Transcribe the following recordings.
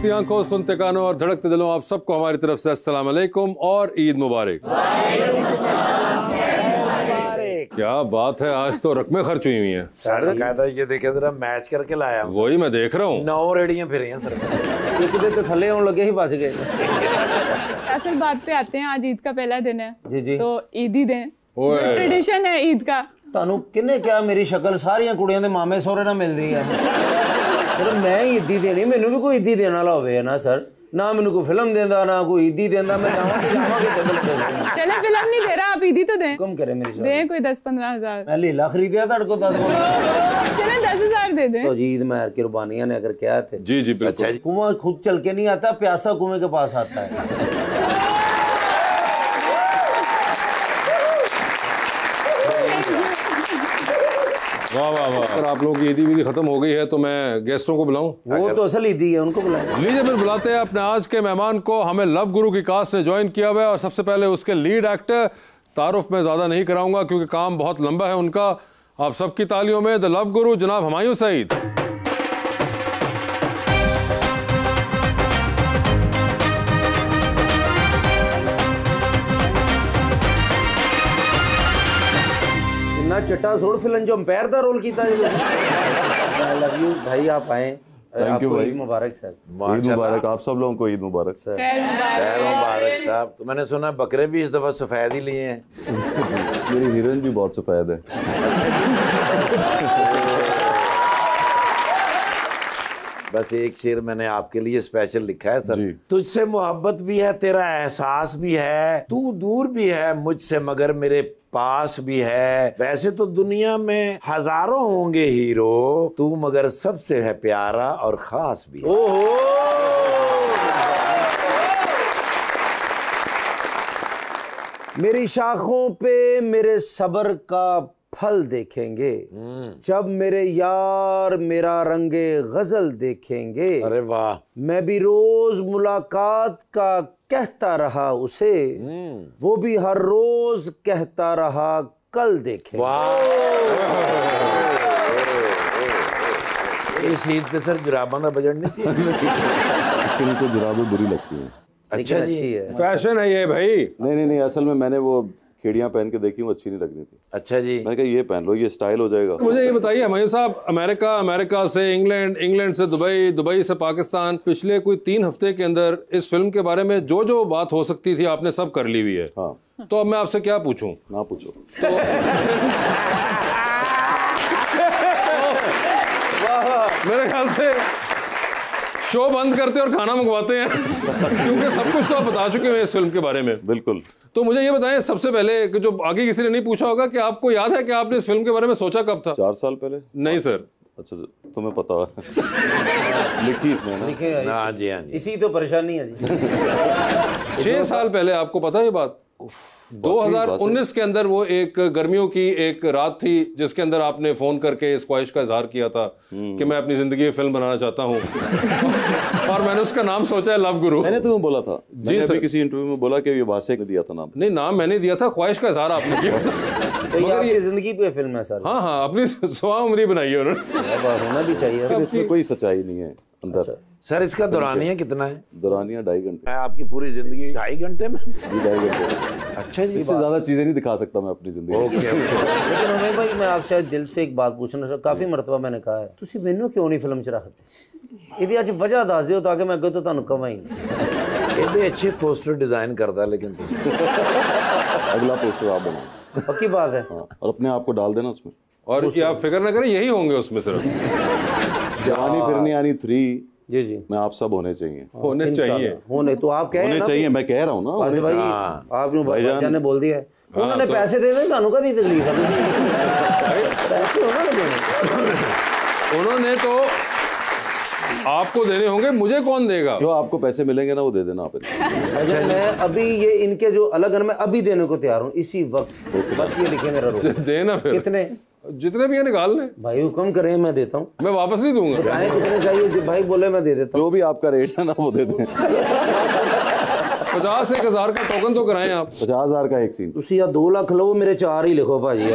देखती आंखों, सुनते कानों और धड़कते दिलों, आप सबको हमारी तरफ से अस्सलाम वालेकुम और ईद मुबारक। क्या बात है, आज तो रकमें खर्च हुई हैं। सर कहता है ये देखे जरा मैच करके लाया हूं। वही मैं देख रहा हूँ। 9 रेडियां फिर हैं सर। एक तो थले होने लगे ही बच गए। असल बात पे आते हैं, आज ईद का पहला दिन है जी जी, तो ईद ही दें, ट्रेडिशन है ईद का। ਤੁਹਾਨੂੰ ਕਿੰਨੇ ਕਿਹਾ ਮੇਰੀ ਸ਼ਕਲ ਸਾਰੀਆਂ ਕੁੜੀਆਂ ਦੇ ਮਾਮੇ ਸਹੁਰੇ ਨਾਲ ਮਿਲਦੀ ਹੈ। ਸਰ ਮੈਂ ਈਦੀ ਦੇਣੀ, ਮੈਨੂੰ ਵੀ ਕੋਈ ਈਦੀ ਦੇਣ ਵਾਲਾ ਹੋਵੇ ਨਾ ਸਰ। ना मैंने कोई फिल्म देंदा ना कोई ईदी देंदा, मैं चले फिल्म नहीं दे रहा, आप ईदी तो दें। कम करे मेरी दें कोई 10-15 हजार। मैं लीला खरीदिया था को 10 चले 10 हजार दे दें। तो जी ईद में कुर्बानियां ने अगर क्या थे। जी जी बिल्कुल। अच्छा, कुआं खुद चल के नहीं आता, प्यासा कुएं के पास आता है। वाह वाह वाह। अगर आप लोगों की ईदी वीदी खत्म हो गई है तो मैं गेस्टों को बुलाऊं? वो तो असल ईदी है, उनको बुलाएं। लीजिए फिर बुलाते हैं अपने आज के मेहमान को। हमें लव गुरु की कास्ट ने ज्वाइन किया हुआ है और सबसे पहले उसके लीड एक्टर, तारुफ में ज्यादा नहीं कराऊंगा क्योंकि काम बहुत लंबा है उनका। आप सबकी तालियों में द लव गुरु जनाब हुमायूं सईद। चट्टा सोड़ फिल्म जो अंपायर का रोल किया है। लव यू भाई, आप आए। थैंक यू भाई, ईद मुबारक सर। ईद मुबारक आप सब लोगों को, ईद मुबारक सर। खैर मुबारक साहब। तो मैंने सुना बकरे भी इस दफा सफेद ही लिए हैं। मेरी हीरोइन भी बहुत सफेद है। बस एक शेर मैंने आपके लिए स्पेशल लिखा है सर। तुझसे मोहब्बत भी है, तेरा एहसास भी है, तू दूर भी है मुझसे मगर मेरे पास भी है। वैसे तो दुनिया में हजारों होंगे हीरो, तू मगर सबसे है प्यारा और खास भी है। मेरी शाखों पे मेरे सब्र का फल देखेंगे, जब मेरे यार मेरा रंगे गजल देखेंगे। अरे वाह। मैं भी रोज मुलाकात का कहता रहा उसे, वो भी हर रोज कहता रहा कल देखेंगे। वाह। इस ईद पे सर जुराबां दा बजट नहीं सी। इसके नीचे जुराबें बुरी लगती हैं। अच्छा जी, अच्छी है। फैशन है ये भाई। नहीं, असल में मैंने वो खेड़ियां पहन के देखी, वो अच्छी नहीं लग रही थी। अच्छा जी। मैंने कहा ये पहन लो, ये स्टाइल हो जाएगा। मुझे ये बताइए हुमायूं साहब, अमेरिका से इंग्लैंड, इंग्लैंड से दुबई, दुबई से पाकिस्तान, पिछले कोई 3 हफ्ते के अंदर इस फिल्म के बारे में जो बात हो सकती थी आपने सब कर ली हुई है। हाँ। तो अब मैं आपसे क्या पूछूं? ना पूछो। मेरे ख्याल से शो बंद करते और खाना मंगवाते हैं क्योंकि सब कुछ तो आप बता चुके हैं इस फिल्म के बारे में। बिल्कुल। तो मुझे ये बताएं सबसे पहले कि जो आगे किसी ने नहीं पूछा होगा कि आपको याद है कि आपने इस फिल्म के बारे में सोचा कब था? 4 साल पहले। नहीं सर। अच्छा, तुम्हें पता है। लिखी इसमें ना? लिखे है। हाँ जी, हाँ जी। इसी तो परेशानी है जी। 6 साल पहले आपको पता है ये बात? 2019 के अंदर वो एक गर्मियों की एक रात थी जिसके अंदर आपने फोन करके इस ख्वाहिश का इजहार किया था कि मैं अपनी जिंदगी में फिल्म बनाना चाहता हूँ और मैंने उसका नाम सोचा है लव गुरु। मैंने तुम्हें बोला था जी सर, किसी इंटरव्यू में बोला कि ये वासे ने दिया था नाम। नहीं, नाम मैंने दिया था, ख्वाहिश का इजहार आपने किया था। तो ये आपकी जिंदगी पे फिल्म है सर। हाँ, अपनी सवा उम्री बनाई है उन्होंने। होना भी चाहिए। इसमें कोई सच्चाई नहीं है अंदर। सर इसका दौरानिया कितना है? दौरानिया 2.5 घंटे। आपकी पूरी जिंदगी 2.5 घंटे में? 2.5 घंटे। अच्छा जी। इससे ज्यादा चीजें नहीं दिखा सकता मैं अपनी जिंदगी। लेकिन हमें भाई, मैं आपसे दिल से एक बात पूछना चाहता, काफी मरतबा मैंने कहा है, तुसी मैनू क्यों नहीं फिल्म च रखते? इहदी अज वजह दस दिओ ताकि मैं अगे तो तुहानू कवां ही। एडे अच्छे पोस्टर डिजाइन करता है लेकिन अगला पोस्टर आप बनाओ। पक्की बात है। हाँ, और अपने आप को डाल देना उसमें। और ये आप फिक्र ना करें, यही होंगे उसमें सिर्फ। जवानी फिरनी यानी 3 जी जी, मैं आप सब होने चाहिए। होने चाहिए। होने तो आप कह रहे हैं होने ना, चाहिए, मैं कह रहा हूँ ना। बस भाई आपने भाईजान ने बोल दिया है, उन्होंने पैसे दे दें, ਤੁਹਾਨੂੰ कदी तकलीफ है? पैसे उन्होंने देने, उन्होंने तो आपको देने होंगे, मुझे कौन देगा? जो आपको पैसे मिलेंगे ना वो दे देना आप। अच्छा, मैं अभी ये इनके जो अलग है मैं अभी देने को तैयार हूँ इसी वक्त। बस ये लिखे मेरा रोल। देना फिर कितने? जितने भी है निकाल लें। भाई हुक्म करें, मैं देता हूँ। मैं वापस नहीं दूंगा। कितने चाहिए जो भाई बोले मैं दे देता हूँ। जो भी आपका रेट है ना वो दे दें। 50-1000 का टोकन तो कराएं आप। 50,000 का एक सीन। तुसी या 2 लाख लो, मेरे 4 ही लिखो भाजी।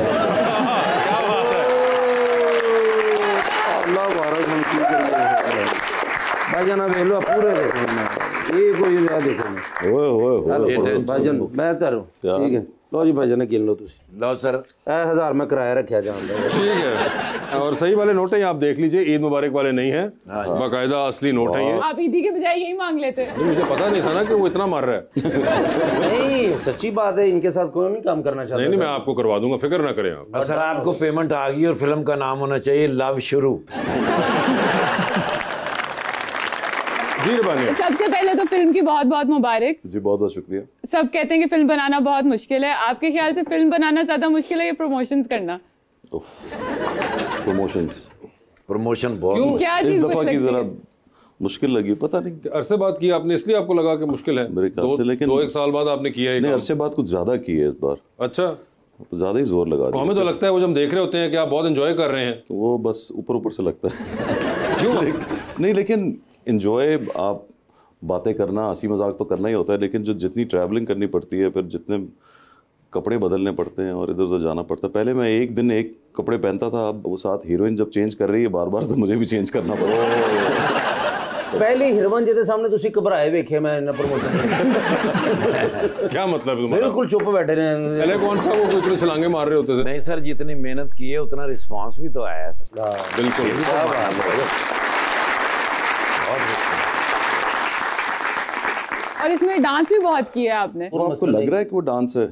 भाईजान आप देख लो, पूरे देखो ये कोई मैं देखो ओए ओए ओए भाईजान मैं तारू ठीक है लो जी भाईजान गिन लो तुसी लो सर 1000 में किराया रखा जाता ठीक है। और सही वाले नोट हैं, आप देख लीजिए, ईद मुबारक वाले नहीं हैं, बाकायदा असली नोट हैं ये। आप ईदी के बजाय यही मांग लेते। मुझे पता नहीं था ना कि वो इतना मार रहा है। नहीं सच्ची बात है, इनके साथ कोई नहीं काम करना चाहता। नहीं मैं आपको करवा दूंगा, फिक्र ना करें आप। सर आपको पेमेंट आ गई और फिल्म का नाम होना चाहिए लव शुरू। सबसे पहले तो फिल्म की बहुत बहुत मुबारक जी, बहुत बहुत शुक्रिया। सब कहते हैं कि फिल्म बनाना बहुत मुश्किल है, आपके ख्याल से फिल्म बनाना ज्यादा मुश्किल है या प्रमोशंस करना? प्रमोशन बहुत क्या इस चीज दफा की मुश्किल जरा लगी? मुश्किल लगी, पता नहीं अरसे बाद किया आपने इसलिए आपको लगा कि मुश्किल है? मेरे ख्याल से, लेकिन 2-1 साल बाद आपने किया है नहीं, अरसे बाद कुछ ज्यादा की है इस बार, अच्छा, ज्यादा ही जोर लगा तो दिया। हमें तो लगता है वो जब हम देख रहे होते हैं कि आप बहुत एंजॉय कर रहे हैं। वो बस ऊपर ऊपर से लगता है। क्यों? नहीं, लेकिन एंजॉय, आप बातें करना, हंसी मजाक तो करना ही होता है, लेकिन जो जितनी ट्रैवलिंग करनी पड़ती है, फिर जितने कपड़े बदलने पड़ते हैं और इधर उधर जाना पड़ता है। पहले मैं एक दिन एक कपड़े पहनता था, अब वो साथ हीरोइन जब चेंज कर रही है बार बार, तो मुझे भी चेंज करना पड़ता है। पहले हिरवन जी के सामने तुसी घबराए वेखे मैं ना प्रमोशन क्या मतलब तुम्हारा? बिल्कुल चुप बैठे रहे। पहले कौन सा वो इतने छलांगे मार रहे होते थे? नहीं सर, जितनी मेहनत की है उतना रिस्पांस भी तो आया है सर। बिल्कुल। और इसमें डांस भी बहुत किया है आपने। आपको लग रहा है कि वो डांस है?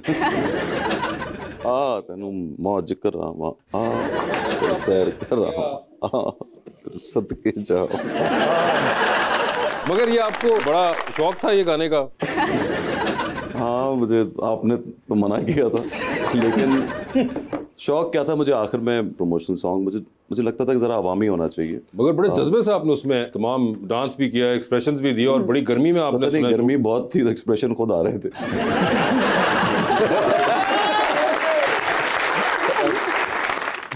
तेनू मौज कर रहा हूं, तेरे सैर कर रहा हूं, सदके जाओ। मगर ये आपको बड़ा शौक था ये गाने का? हाँ, मुझे आपने तो मना किया था, लेकिन शौक क्या था मुझे, आखिर में प्रमोशन सॉन्ग मुझे लगता था कि जरा अवामी होना चाहिए। मगर बड़े जज्बे से आपने उसमें तमाम डांस भी किया, एक्सप्रेशंस भी दिए, और बड़ी गर्मी में आपने पता नहीं, गर्मी बहुत थी तो एक्सप्रेशन खुद आ रहे थे।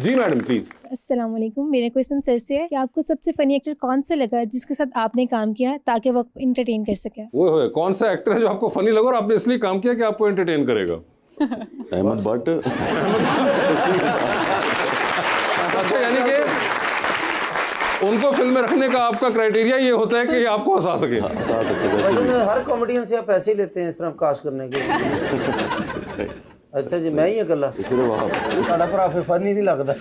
जी मैडम प्लीज। अस्सलाम वालेकुम। मेरा क्वेश्चन सर से है कि आपको सबसे फनी एक्टर कौन सा लगा जिसके साथ आपने काम किया ताकि वो इंटरटेन कर सके? वो है कौन सा एक्टर है जो आपको फनी लगा और आपने इसलिए काम किया कि आपको एंटरटेन करेगा? अहमद भट्ट। अच्छा, यानी कि उनको फिल्म में रखने का आपका क्राइटेरिया ये होता है कि आपको हंसा सके? हंसा सके वैसे भी। हर कॉमेडियन से आप पैसे ही लेते हैं इस तरह कास्ट करने के? अच्छा जी, मैं ही अकेला इसलिए वहाँ फिर फनी नहीं लगता।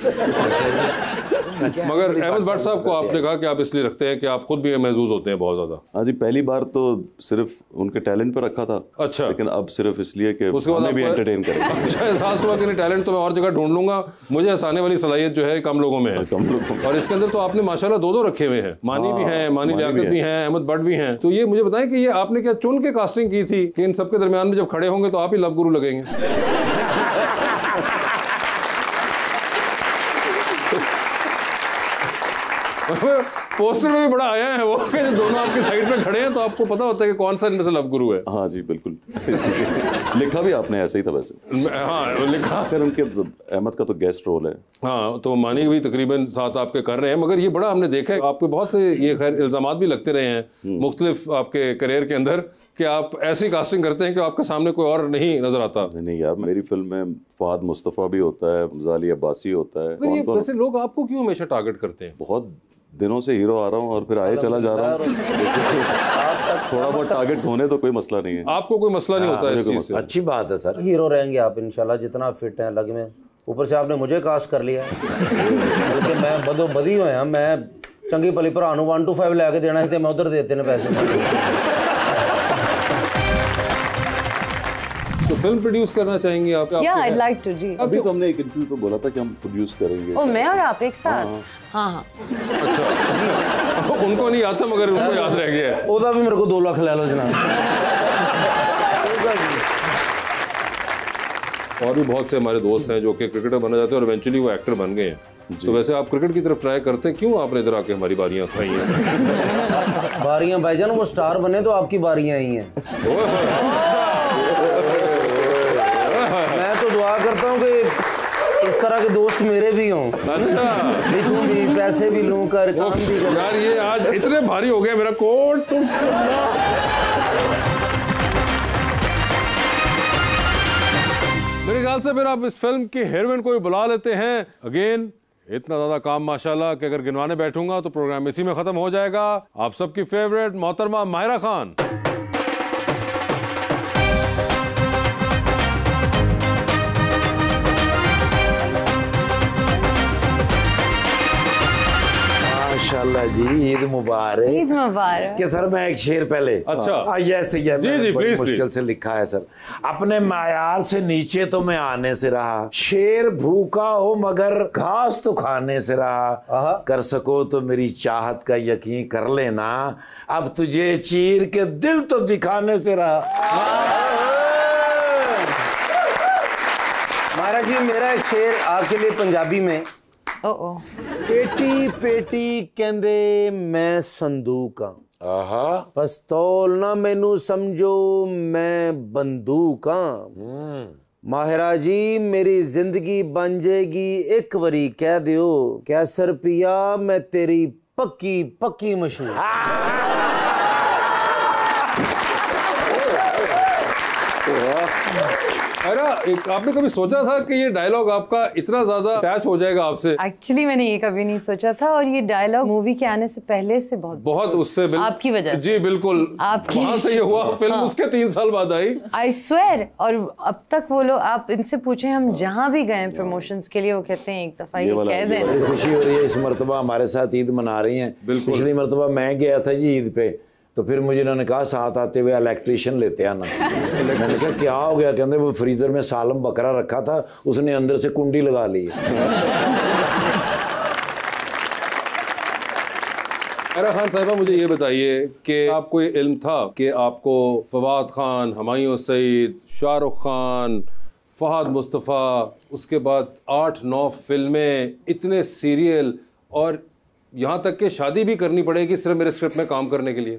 मगर अहमद भट्ट साहब को आपने कहा कि आप इसलिए रखते हैं कि आप खुद भी महसूस होते हैं बहुत ज्यादा। हाँ जी, पहली बार तो सिर्फ उनके टैलेंट पर रखा था। अच्छा। लेकिन अब सिर्फ इसलिए कि उसके बाद हमें भी आपको एंटरटेन करें। अच्छा एहसास हुआ कि नहीं, टैलेंट तो मैं और जगह ढूंढ लूंगा, मुझे हंसाने वाली सलाहियत जो है कम लोगों में है। कम लोगों में। और इसके अंदर तो आपने माशाल्लाह 2-2 रखे हुए हैं, मानी भी हैं, मानी लियाकत भी हैं, अहमद भट्ट भी हैं। तो ये मुझे बताएं कि ये आपने क्या चुन के कास्टिंग की थी कि इन सबके दरमियान में जब खड़े होंगे तो आप ही लव गुरु लगेंगे? पोस्टर में भी बड़ा आया है वो कि जो दोनों आपकी साइड में खड़े हैं तो आपको पता होता है कि कौन सा इनमें से लव गुरु है। हाँ जी बिल्कुल। लिखा भी आपने ऐसे ही था वैसे। हाँ लिखा। फिर उनके अहमद का तो गेस्ट रोल है। हाँ, तो मानी भी तकरीबन साथ आपके कर रहे हैं। मगर ये बड़ा हमने देखा है आपके बहुत से ये खैर इल्जामात भी लगते रहे हैं मुख्तलिफ आपके करियर के अंदर कि आप ऐसी कास्टिंग करते हैं कि आपके सामने कोई और नहीं नजर आता। नहीं यार, मेरी फिल्म में फहद मुस्तफ़ा भी होता है, ज़ाली अब्बासी होता है। ये वैसे लोग आपको क्यों हमेशा टारगेट करते हैं? बहुत दिनों से हीरो आ रहा हूँ और फिर आए चला जा रहा हूँ। थोड़ा बहुत टारगेट होने तो कोई मसला नहीं है। आपको कोई मसला नहीं होता इस चीज से? अच्छी बात है सर। हीरो रहेंगे आप इंशाल्लाह, जितना फिट हैं लग में। ऊपर से आपने मुझे कास्ट कर लिया बल्कि मैं बदो बदी होया। मैं चंगी भली भरा 1 to 5 लैके देना है, मैं उधर देते हैं पैसे। तो फिल्म प्रोड्यूस करना चाहेंगे आप? Yeah, I'd like to जी। अभी तो हमने एक इंटरव्यू पे बोला था कि हम प्रोड्यूस करेंगे। ओ, मैं और आप एक साथ? हाँ हाँ। अच्छा। उनको नहीं आता मगर उनको याद रह गया है। ओदा भी मेरे को 2 लाख ले लो जनाब। और भी बहुत से हमारे दोस्त हैं जो कि क्रिकेटर बनना चाहते हैं और इवेंचुअली वो एक्टर बन गए हैं। तो वैसे आप क्रिकेट की तरफ ट्राई करते हैं, क्यों आपने इधर आके हमारी बारियां खाई हैं? बारियां भाईजान, वो स्टार बने तो आपकी बारियां आई हैं। मैं तो दुआ करता हूँ कि इस तरह के दोस्त मेरे भी हों। अच्छा। लिखूं भी, पैसे भी लूं, कर काम भी कर। यार ये आज इतने भारी हो गया मेरा कोट। मेरे ख्याल से फिर आप इस फिल्म की हीरोइन को भी बुला लेते हैं। अगेन इतना ज्यादा काम माशाल्लाह कि अगर गिनवाने बैठूंगा तो प्रोग्राम इसी में खत्म हो जाएगा। आप सबकी फेवरेट मोहतरमा माहिरा खान। माशाल्लाह जी, ईद मुबारक। ईद मुबारक। कि सर मैं एक शेर पहले। अच्छा। यस ये जी जी बड़ी प्लीज मुश्किल से लिखा है सर। अपने मायार से नीचे तो मैं आने से रहा, शेर भूखा हो मगर घास तो खाने से रहा, कर सको तो मेरी चाहत का यकीन कर लेना, अब तुझे चीर के दिल तो दिखाने से रहा। महाराज जी मेरा एक शेर आपके लिए पंजाबी में। ओ पेटी पेटी कहंदे मैं संदूक हाँ, पस्तौल ना मैनू समझो मैं बंदूक हाँ। माहिरा जी मेरी जिंदगी बन जाएगी एक वरी कह दियो, कैसर पिया मैं तेरी पक्की पक्की मशहूर। अरे आपने कभी सोचा था कि ये डायलॉग आपका इतना ज्यादा अटैच हो जाएगा आपसे? एक्चुअली मैंने ये कभी नहीं सोचा था, और ये डायलॉग मूवी के आने से पहले से बहुत उससे आपकी वजह से। जी बिल्कुल, आपकी वहां से ये हुआ। फिल्म हाँ। उसके 3 साल बाद आई। I swear. और अब तक वो लोग, आप इनसे पूछे, हम जहाँ भी गए प्रमोशंस के लिए, वो कहते हैं एक दफा ये कह दें। बड़ी खुशी हो रही है इस मरतबा हमारे साथ ईद मना रही हैं। पिछली मरतबा मैं गया था जी ईद पे, तो फिर मुझे इन्होंने कहा साथ आते हुए इलेक्ट्रिशियन लेते आना। मैंने कहा क्या हो गया? कहते वो फ्रीजर में सालम बकरा रखा था, उसने अंदर से कुंडी लगा ली। अरे खान साहिबा मुझे ये बताइए कि आपको ये इल्म था कि आपको फवाद खान, हुमायूं सईद, शाहरुख खान, फहद मुस्तफ़ा, उसके बाद 8-9 फिल्में, इतने सीरियल, और यहाँ तक कि शादी भी करनी पड़ेगी सिर्फ मेरे स्क्रिप्ट में काम करने के लिए?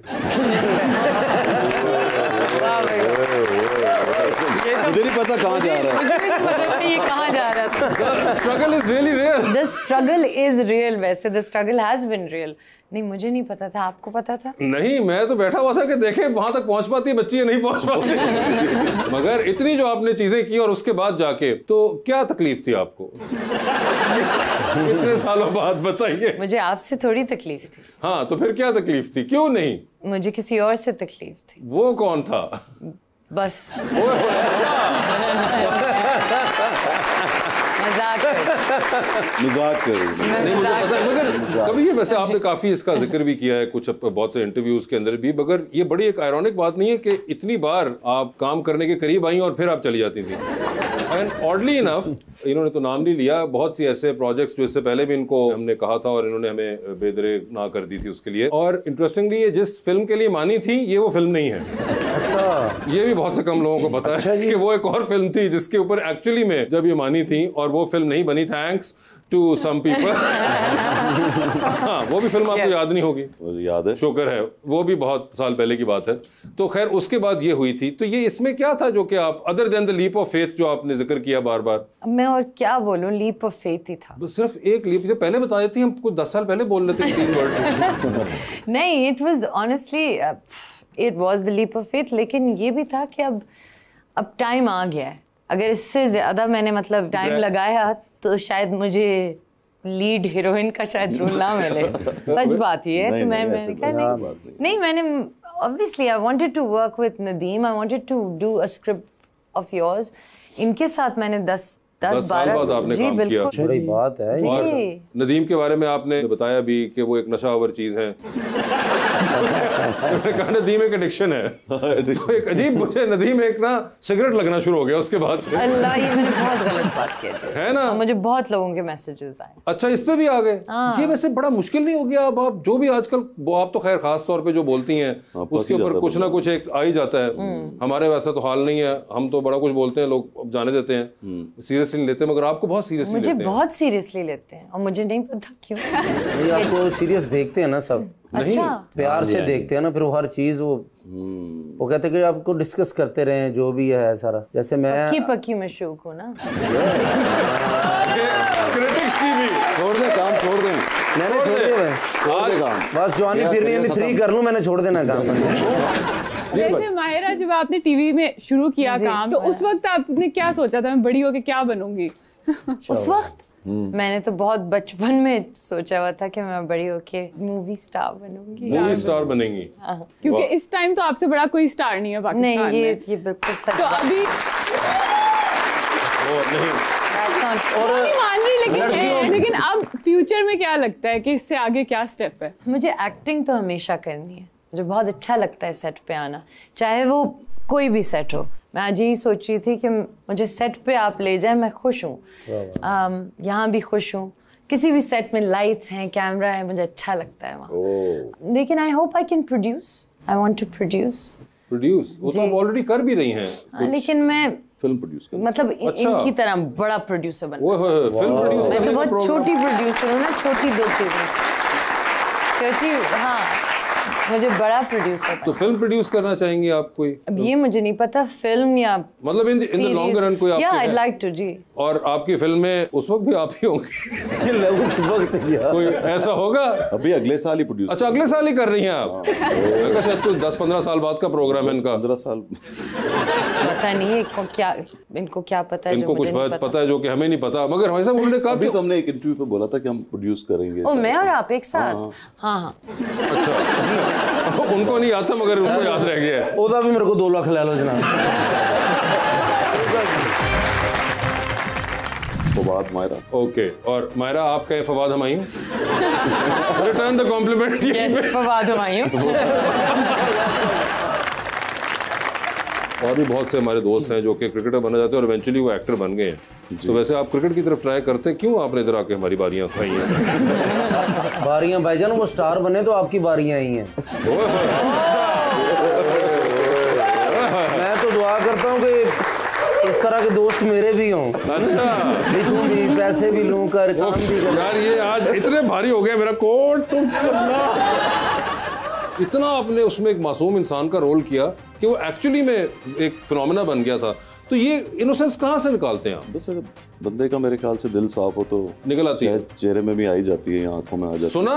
मुझे नहीं पता कहाँ जा रहा है। मुझे भी नहीं पता ये कहाँ जा रहा था। Struggle is really real. The struggle is real. वैसे the struggle has been real. नहीं, मुझे नहीं पता था। आपको पता था? नहीं, मैं तो बैठा हुआ था कि देखे वहां तक पहुंच पाती है बच्ची या नहीं पहुंच पाती। मगर इतनी जो आपने चीजें की और उसके बाद जाके, तो क्या तकलीफ थी आपको? इतने सालों बाद बताइए। मुझे आपसे थोड़ी तकलीफ थी। हाँ, तो फिर क्या तकलीफ थी? क्यों नहीं? मुझे किसी और से तकलीफ थी। वो कौन था? बस अच्छा। मजाक मजाक नहीं, मुझे पता है, मगर कभी ये वैसे आपने काफी इसका जिक्र भी किया है कुछ बहुत से इंटरव्यूज के अंदर भी, मगर ये बड़ी एक आयरॉनिक बात नहीं है कि इतनी बार आप काम करने के करीब आई और फिर आप चली जाती थी। एंड ऑडली इनफ, इन्होंने तो नाम नहीं लिया, बहुत सी ऐसे प्रोजेक्ट्स जो इससे पहले भी इनको हमने कहा था और इन्होंने हमें बेदरे ना कर दी थी उसके लिए। और इंटरेस्टिंगली ये जिस फिल्म के लिए मानी थी, ये वो फिल्म नहीं है। अच्छा, ये भी बहुत से कम लोगों को पता है कि वो एक और फिल्म थी जिसके ऊपर एक्चुअली में जब ये मानी थी, और वो फिल्म नहीं बनी, थैंक्स टू सम पीपल। हाँ, वो भी फिल्म आपको याद नहीं होगी। याद है, शुक्र है, वो भी बहुत साल पहले की बात है। तो खैर उसके बाद ये हुई थी। तो ये इसमें क्या था जो कि आप, other than the leap of faith जो आपने जिक्र किया बार बार? मैं और क्या बोलूं, लीप ऑफ फेथ ही था। बस सिर्फ एक लीप? पहले बता देती, हम कुछ 10 साल पहले बोल रहे थे 3 वर्ड्स। नहीं, it was honestly it was the leap of faith. लेकिन ये भी था कि अब टाइम आ गया है। अगर इससे ज्यादा मैंने मतलब टाइम लगाया तो शायद मुझे लीड हीरोइन का शायद रोल ना मिले। सच बात ये है। तो मैंने कहा नहीं, मैंने obviously I wanted to work with Nadeem, I wanted to do a script of yours. इनके साथ मैंने 10-12 साल बाद आपने काम किया। बड़ी बात है। और नदीम के बारे में आपने बताया भी कि वो एक नशावर चीज है। मैंने कहा नदीम एक एडिक्शन है। तो एक अजीब, मुझे नदीम एक ना सिगरेट लगना शुरू हो गया उसके बाद से। अल्लाह, ये मैंने बहुत गलत बात की थी, है ना? मुझे बहुत लोगों के मैसेजेस आए। अच्छा, इस पे भी आ गए? ये वैसे बड़ा मुश्किल नहीं हो गया? अब आप जो भी आजकल, आप तो खैर खास तौर पे जो बोलती हैं उसके ऊपर कुछ ना कुछ एक आ ही जाता है। हमारे वैसा तो हाल नहीं है, हम तो बड़ा कुछ बोलते हैं, लोग जाने देते हैं, सीरियसली लेते हैं, मगर आपको बहुत सीरियसली लेते हैं। मुझे बहुत सीरियसली लेते हैं और मुझे नहीं पता क्यों। नहीं, आपको सीरियस देखते हैं ना सब। अच्छा, प्यार से देखते हैं ना, फिर वो हर चीज वो कहते हैं कि आपको डिस्कस करते रहे जो भी है सारा। जैसे मैं पक्की मशूक हूँ ना। क्रिटिक्स की भी छोड़ दे काम, छोड़ दे, मैंने छोड़ दे काम, बस जवानी फिर रही है 3 कर लूं, मैंने छोड़ देना काम। वैसे माहिरा, जब आपने टीवी में शुरू किया काम, तो उस वक्त आपने क्या सोचा था मैं बड़ी होके क्या बनूंगी? उस वक्त मैंने तो बहुत बचपन में सोचा हुआ था कि मैं बड़ी होके मूवी स्टार बनूंगी। मूवी स्टार बनेंगी? क्योंकि इस टाइम तो आपसे बड़ा कोई स्टार नहीं है पाकिस्तान नहीं, में। ये बिल्कुल सच तो बात अभी नहीं, That's not- और मान ली, लेकिन अब फ्यूचर में क्या लगता है कि इससे आगे क्या स्टेप है? मुझे एक्टिंग तो हमेशा करनी है, मुझे बहुत अच्छा लगता है सेट पे आना, चाहे वो कोई भी सेट हो। मैं आज यही सोच रही थी कि मुझे सेट पे आप ले जाए, मैं खुश हूँ, यहाँ भी खुश हूँ, किसी भी सेट में लाइट्स हैं, कैमरा है, मुझे अच्छा लगता है वहाँ। लेकिन I hope I can produce, I want to produce. वो तो आप ऑलरेडी कर भी रही हैं। लेकिन मैं फिल्म प्रोड्यूस कर, मतलब अच्छा। इनकी तरह बड़ा प्रोड्यूसर बनना। वो फिल्म प्रोड्यूस मैं करने तो का बहुत प्रोग्राम। छोटी प्रोड्यूसर हूँ ना, छोटी 2 चीजें, छोटी, हाँ, मुझे बड़ा प्रोड्यूसर तो फिल्म प्रोड्यूस करना चाहेंगे आप कोई? अब ये मुझे नहीं पता, फिल्म या मतलब इन द लॉन्ग रन कोई या आपके आई है? लाइक टू जी। और आपकी फिल्म में उस वक्त भी आप ही होंगे? उस वक्त यार। कोई ऐसा होगा? अभी अगले साल ही प्रोड्यूस। अच्छा, अगले साल ही कर रही हैं आप? मैं कहा शायद कोई 10-15 साल बाद का प्रोग्राम है इनका। 15 साल। पता नहीं है इनको क्या पता है, इनको जो कुछ मुझे नहीं पता है जो कि हमें नहीं पता, मगर भाई साहब उन्होंने कहा अभी कि तो हमने एक इंटरव्यू पे बोला था कि हम प्रोड्यूस करेंगे। ओ, मैं और आप एक साथ? हाँ। अच्छा उनको नहीं आता मगर उनको याद रह गया है। ओदा भी मेरे को 2 लाख ले लो जनाब। फवाद मायरा। ओके, और मायरा आप कहे Fawad Humayun? Return the compliment. Fawad Humayun. और भी बहुत से हमारे दोस्त हैं जो कि क्रिकेटर बनना चाहते हैं और इवेंचुअली वो एक्टर बन गए हैं। तो वैसे आप क्रिकेट की तरफ ट्राई करते हैं, क्यों आपने इधर आके हमारी बारियां खाई हैं? बारियां भाईजान, वो स्टार बने तो आपकी बारियां आई हैं। मैं तो दुआ करता हूँ कि इस तरह के दोस्त मेरे भी हों। अच्छा, लिखूं भी, पैसे भी लूं, कर काम भी कर। यार ये आज इतने भारी हो गया मेरा कोट। इतना आपने उसमें एक मासूम इंसान का रोल किया कि वो एक्चुअली में एक फिनोमेना बन गया था। तो ये इनोसेंस कहाँ से निकालते हैं आप? बस अगर बंदे का मेरे ख्याल से दिल साफ हो तो निकल आती है, शायद चेहरे में भी आई जाती है या आंखों में आ जाती है। सुना?